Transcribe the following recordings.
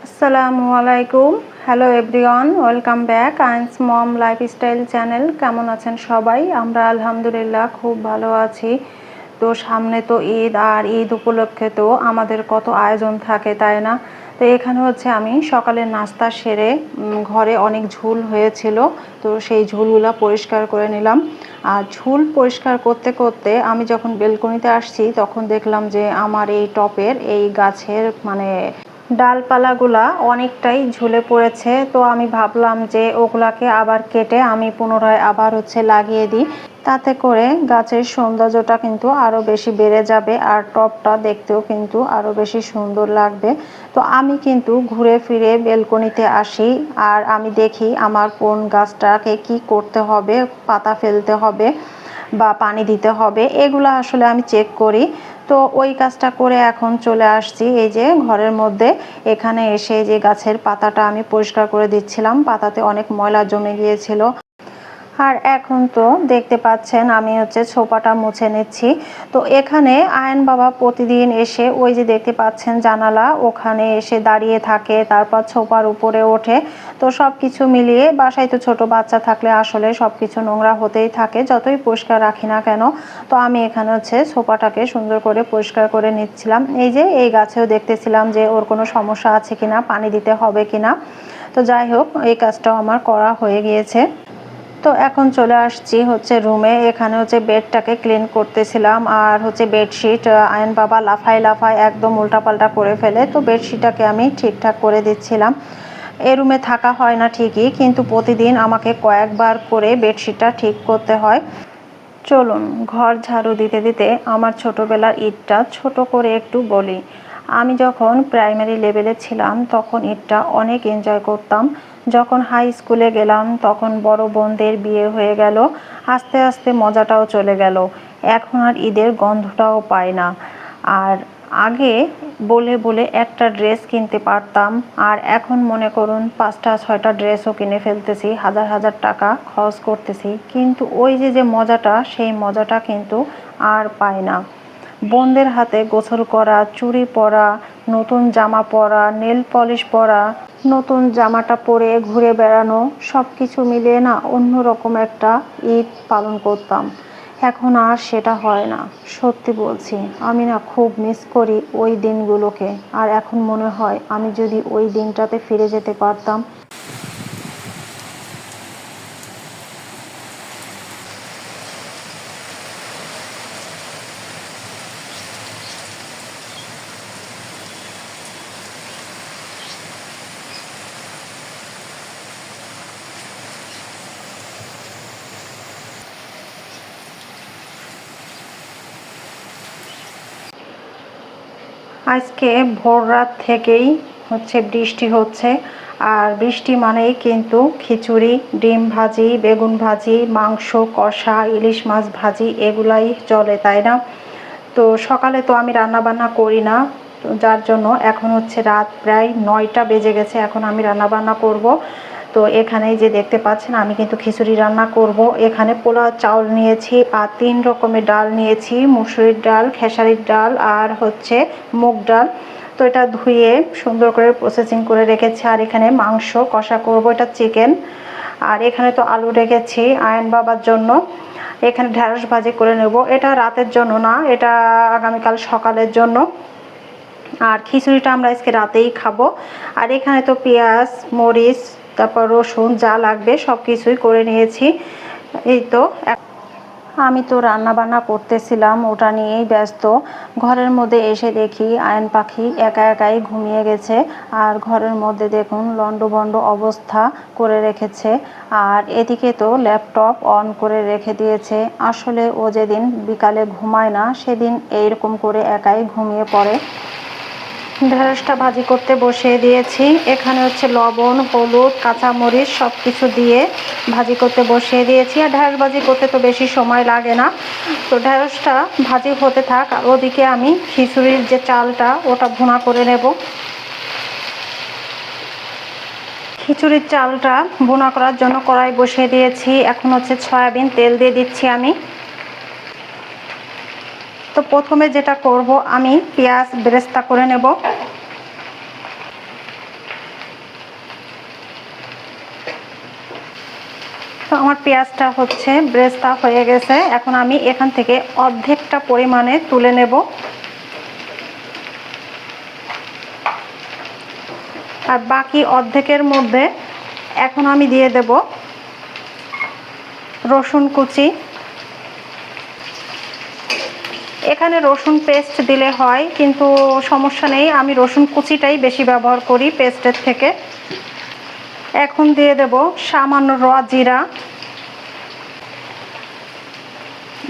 আসসালামু আলাইকুম। Hello everyone, welcome back আইন্স মম লাইফস্টাইল চ্যানেল। কেমন আছেন সবাই? আমরা আলহামদুলিল্লাহ খুব ভালো আছি। তো সামনে তো ঈদ, আর ঈদ উপলক্ষে তো আমাদের কত আয়োজন থাকে, তাই না? তো এখানে হচ্ছে আমি সকালের নাস্তা সেরে ঘরে অনেক ঝুল হয়েছিল, তো সেই ঝুলগুলো পরিষ্কার করে নিলাম। আর ঝুল পরিষ্কার করতে করতে আমি যখন বেলকনিতে আসছি তখন দেখলাম যে আমার এই টপের এই গাছের ডালপালাগুলা অনেকটাই ঝুলে পড়েছে। তো আমি ভাবলাম যে ওগুলাকে আবার কেটে আমি পুনরায় আবার লাগিয়ে দিই। তাতে করে গাছের সৌন্দর্যটা কিন্তু আরও বেশি বেড়ে যাবে, আর টবটা দেখতেও কিন্তু আরও বেশি সুন্দর লাগবে। তো আমি কিন্তু ঘুরে ফিরে বেলকনিতে আসি, আর আমি দেখি আমার কোন গাছটাকে কি করতে হবে, পাতা ফেলতে হবে বা পানি দিতে হবে, এগুলো আসলে আমি চেক করি। তো ওই কাজটা করে এখন চলে আসছি এই যে ঘরের মধ্যে। এখানে এসে যে গাছের পাতাটা আমি পরিষ্কার করে দিচ্ছিলাম, পাতাতে অনেক ময়লা জমে গিয়েছিল। আর এখন তো দেখতে পাচ্ছেন আমি ছোপাটা মুছে নিচ্ছি। তো এখানে আয়ন বাবা প্রতিদিন এসে ওই যে দেখতে পাচ্ছেন জানালা, ওখানে এসে দাঁড়িয়ে থাকে, তারপর ছোপার উপরে ওঠে। তো সব কিছু মিলিয়ে বাসায় তো ছোট বাচ্চা থাকলে আসলে সব কিছু নোংরা হতেই থাকে, যতই পরিষ্কার রাখি না কেন। তো আমি এখানে ছোপাটাকে সুন্দর করে পরিষ্কার করে নিচ্ছিলাম। এই যে এই গাছেও দেখতেছিলাম যে ওর কোনো সমস্যা আছে কিনা, পানি দিতে হবে কিনা। তো যাই হোক, এই কাজটাও আমার করা হয়ে গিয়েছে। তো এখন চলে আসছি রুমে। এখানে বেডটাকে ক্লিন করতেছিলাম, আর বেডশিট আয়ন বাবা লাফায় লাফায় একদম উল্টাপাল্টা করে ফেলে। তো বেডশিটটাকে আমি ঠিকঠাক করে দিচ্ছিলাম। এ রুমে থাকা হয় না ঠিকই, কিন্তু প্রতিদিন আমাকে কয়েকবার করে বেডশিটটা ঠিক করতে হয়। চলুন ঘর ঝাড়ু দিতে দিতে আমার ছোটোবেলার ঈদটা ছোট করে একটু বলি। আমি যখন প্রাইমারি লেভেলে ছিলাম তখন ঈদটা অনেক এনজয় করতাম। যখন হাই স্কুলে গেলাম তখন বড় বোনদের বিয়ে হয়ে গেল, আস্তে আস্তে মজাটাও চলে গেল। এখন আর ঈদের গন্ধটাও পাই না। আর আগে বলে বলে একটা ড্রেস কিনতে পারতাম, আর এখন মনে করুন 5টা 6টা ড্রেসও কিনে ফেলতেছি, হাজার হাজার টাকা খরচ করতেছি, কিন্তু ওই যে মজাটা, সেই মজাটা কিন্তু আর পাই না। বোনদের হাতে গোসল করা, চুড়ি পরা, নতুন জামা পরা, নেল পলিশ পরা, নতুন জামাটা পরে ঘুরে বেড়ানো, সব কিছু মিলিয়ে না অন্যরকম একটা ঈদ পালন করতাম। এখন আর সেটা হয় না। সত্যি বলছি, আমি না খুব মিস করি ওই দিনগুলোকে। আর এখন মনে হয় আমি যদি ওই দিনটাতে ফিরে যেতে পারতাম। আজকে ভোর রাত থেকেই বৃষ্টি হচ্ছে, আর বৃষ্টি মানেই কিন্তু খিচুড়ি, ডিম ভাজি, বেগুন ভাজি, মাংস কষা, ইলিশ মাছ ভাজি, এগুলাই চলে, তাই না? তো সকালে তো আমি রান্না বান্না করি না, তো যার জন্য এখন রাত প্রায় 9টা বেজে গেছে, এখন আমি রান্না বান্না করব। তো এখানে যে দেখতে পাচ্ছেন আমি কিন্তু খিচুড়ি রান্না করব। এখানে পোলাও চাউল নিয়েছি, আর 3 রকমের ডাল নিয়েছি, মুসুরির ডাল, খেসারির ডাল, আর মুগ ডাল। তো এটা ধুয়ে সুন্দর করে প্রসেসিং করে রেখেছি। আর এখানে মাংস কষা করব, এটা চিকেন। আর এখানে তো আলু রেখেছি আয়ন বাবার জন্য। এখানে ঢেঁড়স ভাজি করে নেব, এটা রাতের জন্য না, এটা আগামীকাল সকালের জন্য। আর খিচুড়িটা আমরা আজকে রাতেই খাবো। আর এখানে তো পেঁয়াজ, মরিচ, তারপর রসুন, যা লাগবে সব কিছুই করে নিয়েছি। এই তো আমি তো রান্না বান্না করতেছিলাম, ওটা নিয়েই ব্যস্ত। ঘরের মধ্যে এসে দেখি আয়ন পাখি একা একাই ঘুমিয়ে গেছে, আর ঘরের মধ্যে দেখুন লন্ডভন্ড অবস্থা করে রেখেছে। আর এদিকে তো ল্যাপটপ অন করে রেখে দিয়েছে। আসলে ও যেদিন বিকালে ঘুমায় না সেদিন এইরকম করে একাই ঘুমিয়ে পড়ে। ঢেঁড়সটা ভাজি করতে বসিয়ে দিয়েছি। এখানে লবণ, হলুদ, কাঁচামরিচ সব কিছু দিয়ে ভাজি করতে বসিয়ে দিয়েছি। আর ঢেঁড়স ভাজি করতে তো বেশি সময় লাগে না। তো ঢেঁড়সটা ভাজি হতে থাক, আর ওদিকে আমি খিচুড়ির যে চালটা ওটা ভুনা করে নেব। খিচুড়ির চালটা ভুনা করার জন্য কড়াই বসিয়ে দিয়েছি। এখন সয়াবিন তেল দিয়ে দিচ্ছি আমি। তো প্রথমে যেটা করব, আমি পেঁয়াজ বেরেস্তা করে নেব। আমার পেঁয়াজটা হচ্ছে ব্রেস্তা হয়ে গেছে। এখন আমি এখান থেকে অর্ধেকটা পরিমাণে তুলে নেব। আর বাকি অর্ধেকের মধ্যে এখন আমি দিয়ে দেব রসুন কুচি। এখানে রসুন পেস্ট দিলে হয়, কিন্তু সমস্যা নেই, আমি রসুন কুচিটাই বেশি ব্যবহার করি পেস্টের থেকে। এখন দিয়ে দেব সামান্য র জিরা,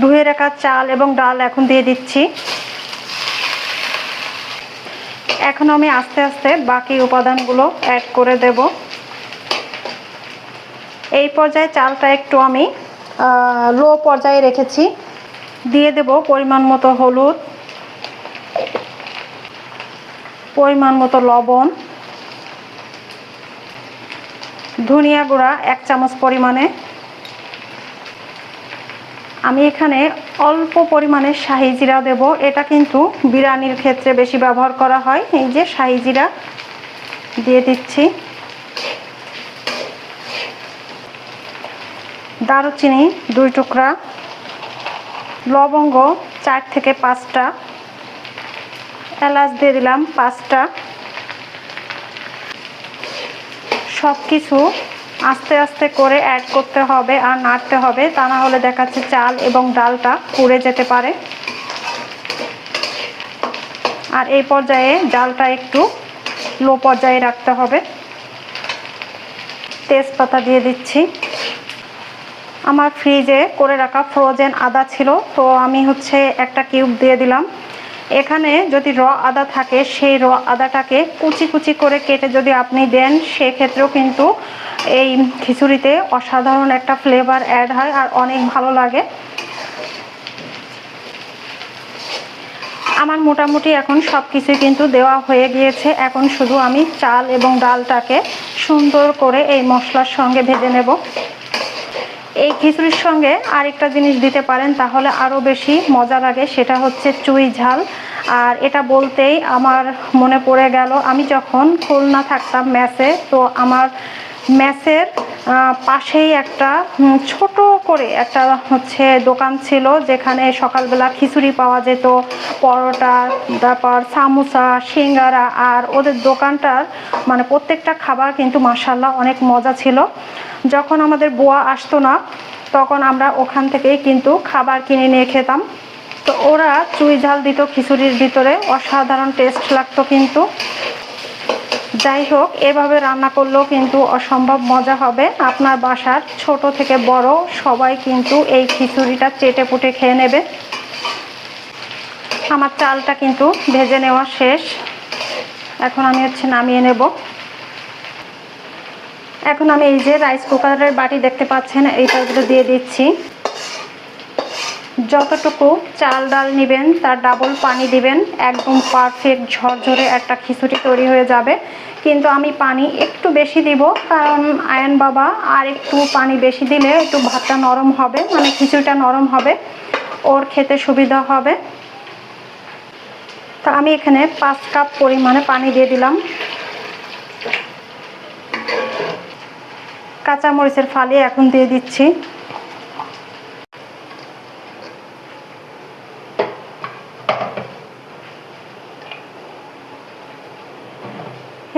ধুয়ে রাখা চাল এবং ডাল এখন দিয়ে দিচ্ছি। এখন আমি আস্তে আস্তে বাকি উপাদানগুলো অ্যাড করে দেব। এই পর্যায়ে চালটা একটু আমি লো পর্যায়ে রেখেছি। দিয়ে দেব পরিমাণ মতো হলুদ, পরিমাণ মতো লবণ, ধনিয়া গুঁড়া 1 চামচ পরিমাণে। আমি এখানে অল্প পরিমাণে শাহি জিরা দেব, এটা কিন্তু বিরিয়ানির ক্ষেত্রে বেশি ব্যবহার করা হয়। এই যে শাহি জিরা দিয়ে দিচ্ছি। দারুচিনি 2 টুকরা, লবঙ্গ 4 থেকে 5টা, এলাচ দিয়ে দিলাম 5টা। সব কিছু আস্তে আস্তে করে অ্যাড করতে হবে আর নাড়তে হবে, তা না হলে দেখাচ্ছে চাল এবং ডালটা পুড়ে যেতে পারে। আর এই পর্যায়ে জালটা একটু লো পর্যায়ে রাখতে হবে। তেজপাতা দিয়ে দিচ্ছি। আমার ফ্রিজে করে রাখা ফ্রোজেন আদা ছিল, তো আমি হচ্ছে একটা কিউব দিয়ে দিলাম। এখানে যদি র আদা থাকে, সেই র আদাটাকে কুচি কুচি করে কেটে যদি আপনি দেন, সেক্ষেত্রেও কিন্তু এই খিচুড়িতে অসাধারণ একটা ফ্লেভার অ্যাড হয় আর অনেক ভালো লাগে। আমার মোটামুটি এখন সব কিছুই কিন্তু দেওয়া হয়ে গিয়েছে। এখন শুধু আমি চাল এবং ডালটাকে সুন্দর করে এই মশলার সঙ্গে ভেজে নেব। এই খিচুড়ির সঙ্গে আরেকটা জিনিস দিতে পারেন, তাহলে আরও বেশি মজা লাগে, সেটা হচ্ছে চুই ঝাল। আর এটা বলতেই আমার মনে পড়ে গেল, আমি যখন খুলনা থাকতাম মেসে, তো আমার মেসের পাশেই একটা ছোট করে একটা হচ্ছে দোকান ছিল, যেখানে সকালবেলা খিচুড়ি পাওয়া যেত, পরোটা, তারপর সামোসা, সিঙ্গারা। আর ওদের দোকানটার মানে প্রত্যেকটা খাবার কিন্তু মাশাআল্লাহ অনেক মজা ছিল। যখন আমাদের বুয়া আসতো না, তখন আমরা ওখান থেকেই কিন্তু খাবার কিনে নিয়ে খেতাম। তো ওরা চুই ঝাল দিত খিচুড়ির ভিতরে, অসাধারণ টেস্ট লাগতো। কিন্তু যাই হোক, এভাবে রান্না করলেও কিন্তু অসম্ভব মজা হবে। আপনার বাসার ছোট থেকে বড় সবাই কিন্তু এই খিচুড়িটা চেটে পুটে খেয়ে নেবে। আমার চালটা কিন্তু ভেজে নেওয়া শেষ। এখন আমি হচ্ছে নামিয়ে নেব। এখন আমি এই যে রাইস কুকারের বাটি দেখতে পাচ্ছেন, এইটাগুলো দিয়ে দিচ্ছি। যতটুকু চাল ডাল নেবেন তার ডাবল পানি দিবেন, একদম পারফেক্ট ঝরঝরে একটা খিচুড়ি তৈরি হয়ে যাবে। কিন্তু আমি পানি একটু বেশি দিব, কারণ আয়ন বাবা আর একটু পানি বেশি দিলে একটু ভাতটা নরম হবে, মানে খিচুড়িটা নরম হবে, ওর খেতে সুবিধা হবে। তো আমি এখানে 5 কাপ পরিমাণে পানি দিয়ে দিলাম। কাঁচামরিচের ফালি এখন দিয়ে দিচ্ছি।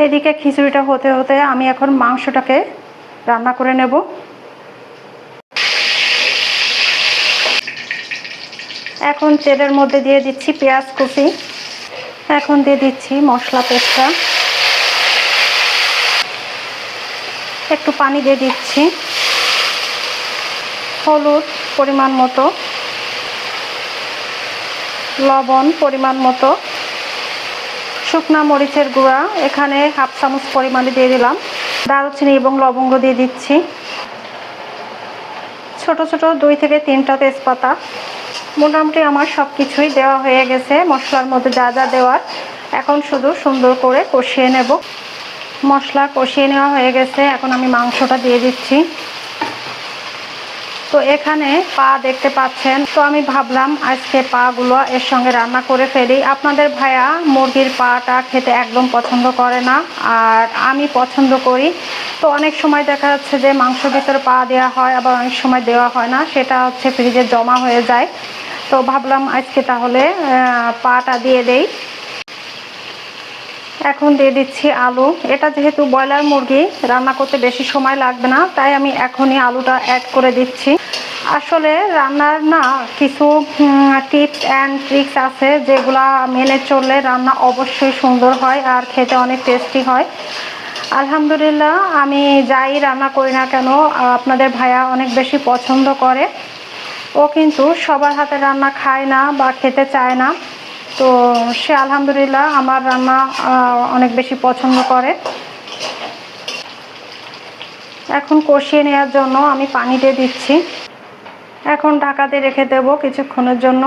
এদিকে খিচুড়িটা হতে হতে আমি এখন মাংসটাকে রান্না করে নেব। এখন তেলের মধ্যে দিয়ে দিচ্ছি পেঁয়াজ কুচি, এখন দিয়ে দিচ্ছি মশলা পেস্টটা, একটু পানি দিয়ে দিচ্ছি, হলুদ পরিমাণ মতো, লবণ পরিমাণ মতো, শুকনা মরিচের গুঁড়া এখানে 1/2 চামচ পরিমাণে দিয়ে দিলাম, দারুচিনি এবং লবঙ্গ দিয়ে দিচ্ছি, ছোট ছোট 2 থেকে 3টা তেজপাতা। মোটামুটি আমার সব কিছুই দেওয়া হয়ে গেছে মশলার মধ্যে যা যা দেওয়ার। এখন শুধু সুন্দর করে কষিয়ে নেব। মশলা কষিয়ে নেওয়া হয়ে গেছে, এখন আমি মাংসটা দিয়ে দিচ্ছি। তো এখানে পা দেখতে পাচ্ছেন, তো আমি ভাবলাম আজকে পাগুলো এর সঙ্গে রান্না করে ফেলি। আপনাদের ভাইয়া মুরগির পাটা খেতে একদম পছন্দ করে না, আর আমি পছন্দ করি। তো অনেক সময় দেখা যাচ্ছে যে মাংসের ভিতরে পা দেওয়া হয়, আবার অনেক সময় দেওয়া হয় না, সেটা হচ্ছে ফ্রিজে জমা হয়ে যায়। তো ভাবলাম আজকে তাহলে পাটা দিয়ে দেই। এখন দিয়ে দিচ্ছি আলু। এটা যেহেতু ব্রয়লার মুরগি, রান্না করতে বেশি সময় লাগবে না, তাই আমি এখনই আলুটা অ্যাড করে দিচ্ছি। আসলে রান্নার না কিছু টিপস অ্যান্ড ট্রিক্স আছে, যেগুলা মেনে চললে রান্না অবশ্যই সুন্দর হয় আর খেতে অনেক টেস্টি হয়। আলহামদুলিল্লাহ, আমি যাই রান্না করি না কেন আপনাদের ভাইয়া অনেক বেশি পছন্দ করে। ও কিন্তু সবার হাতে রান্না খায় না বা খেতে চায় না, তো সে আলহামদুলিল্লাহ আমার রান্না অনেক বেশি পছন্দ করে। এখন কষিয়ে নেওয়ার জন্য আমি পানি দিয়ে দিচ্ছি। এখন ঢাকাতে রেখে দেব কিছুক্ষণের জন্য।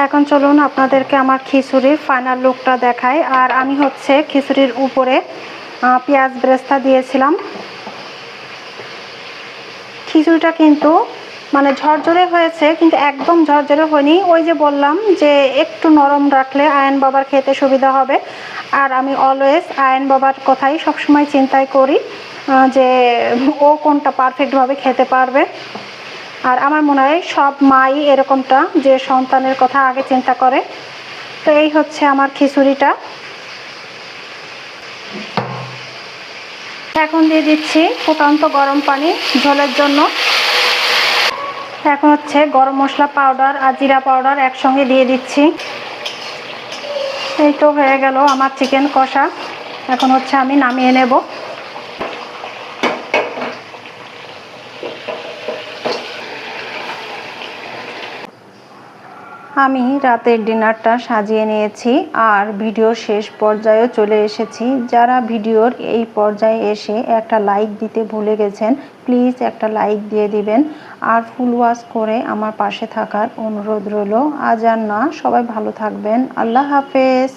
এখন চলুন আপনাদেরকে আমার খিচুড়ির ফাইনাল লুকটা দেখাই। আর আমি হচ্ছে খিচুড়ির উপরে পেঁয়াজ বেরেস্তা দিয়েছিলাম। খিচুড়িটা কিন্তু মানে ঝরঝরে হয়েছে, কিন্তু একদম ঝরঝরে হয়নি। ওই যে বললাম যে একটু নরম রাখলে আয়ন বাবার খেতে সুবিধা হবে। আর আমি অলওয়েজ আয়ন বাবার কথাই সবসময় চিন্তাই করি যে ও কোনটা পারফেক্টভাবে খেতে পারবে। আর আমার মনে হয় সব মাই এরকমটা, যে সন্তানের কথা আগে চিন্তা করে। তো এই হচ্ছে আমার খিচুড়িটা। এখন দিয়ে দিচ্ছি ফুটন্ত গরম পানি ঝোলের জন্য। এখন হচ্ছে গরম মশলা পাউডার আর জিরা পাউডার একসঙ্গে দিয়ে দিচ্ছি। এই তো হয়ে গেল আমার চিকেন কষা। এখন হচ্ছে আমি নামিয়ে নেব। আমি রাতের ডিনারটা সাজিয়ে নিয়েছি আর ভিডিওর শেষ পর্যায়েও চলে এসেছি। যারা ভিডিওর এই পর্যায়ে এসে একটা লাইক দিতে ভুলে গেছেন, প্লিজ একটা লাইক দিয়ে দিবেন আর ফুল ওয়াচ করে আমার পাশে থাকার অনুরোধ রইল। আজ আর না, সবাই ভালো থাকবেন। আল্লাহ হাফেজ।